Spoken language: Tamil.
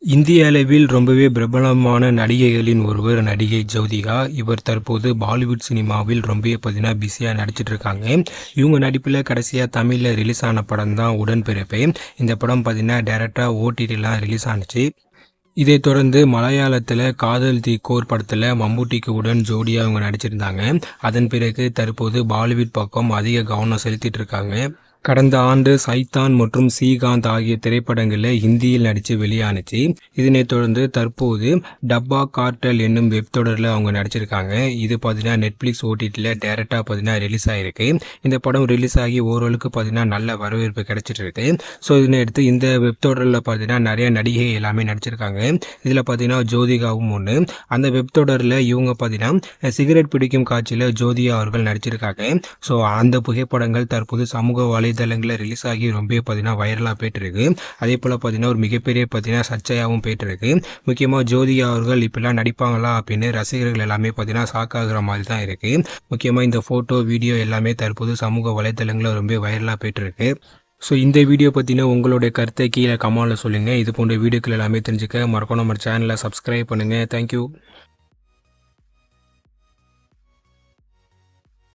இந்திய அளவில் ரொம்பவே பிரபலமான நடிகைகளின் ஒருவர் நடிகை ஜோதிகா. இவர் தற்போது பாலிவுட் சினிமாவில் ரொம்பவே பார்த்தீங்கன்னா பிஸியாக நடிச்சிட்டு இருக்காங்க. இவங்க நடிப்பில் கடைசியாக தமிழில் ரிலீஸ் ஆன படம் தான் உடன்பிறப்பு. இந்த படம் பார்த்தீங்கன்னா டேரெக்டாக ஓடிடிலாம் ரிலீஸ் ஆனிச்சு. இதைத் தொடர்ந்து மலையாளத்தில் காதல் தீக்கோர் படத்தில் மம்முட்டிக்கு உடன் ஜோடியாக அவங்க நடிச்சிருந்தாங்க. அதன் பிறகு தற்போது பாலிவுட் பக்கம் அதிக கவனம் செலுத்திட்டு இருக்காங்க. கடந்த ஆண்டு சைத்தான் மற்றும் ஸ்ரீகாந்த் ஆகிய திரைப்படங்களில் ஹிந்தியில் நடித்து வெளியானுச்சு. இதனைத் தொடர்ந்து தற்போது டப்பா கார்டல் என்னும் வெப் தொடரில் அவங்க நடிச்சிருக்காங்க. இது பார்த்தீங்கன்னா நெட்ஃப்ளிக்ஸ் ஓடிடியில் டேரெக்டாக பார்த்தீங்கன்னா ரிலீஸ் ஆகிருக்கு. இந்த படம் ரிலீஸ் ஆகி ஓரளவுக்கு பார்த்தீங்கன்னா நல்ல வரவேற்பு கிடைச்சிட்டு இருக்கு. ஸோ இதனை எடுத்து இந்த வெப் தொடரில் பார்த்தீங்கன்னா நிறைய நடிகை எல்லாமே நடிச்சிருக்காங்க. இதில் பார்த்தீங்கன்னா ஜோதிகாவும் ஒன்று. அந்த வெப் தொடரில் இவங்க பார்த்தீங்கன்னா சிகரெட் பிடிக்கும் காட்சியில் ஜோதிகா அவர்கள் நடிச்சிருக்காங்க. ஸோ அந்த புகைப்படங்கள் தற்போது சமூக வலைதளங்களில் ரிலீஸ் ஆகி ரொம்ப பார்த்தீங்கன்னா வைரலாக போயிட்டுருக்கு. அதே போல் பார்த்தீங்கன்னா ஒரு மிகப்பெரிய பார்த்தீங்கன்னா சர்ச்சையாகவும் போயிட்டுருக்கு. முக்கியமாக ஜோதிகா அவர்கள் இப்படிலாம் நடிப்பாங்களா அப்படின்னு ரசிகர்கள் எல்லாமே பார்த்தீங்கன்னா ஷாக்காகிற மாதிரி தான் இருக்குது. முக்கியமாக இந்த ஃபோட்டோ வீடியோ எல்லாமே தற்போது சமூக வலைதளங்களில் ரொம்ப வைரலாக போயிட்டுருக்கு. ஸோ இந்த வீடியோ பற்றின உங்களுடைய கருத்தை கீழே கமெண்ட்டில் சொல்லுங்கள். இது போன்ற வீடியோக்கள் எல்லாமே தெரிஞ்சுக்க மறக்காம நம்ம சேனலை சப்ஸ்கிரைப் பண்ணுங்கள். தேங்க்யூ.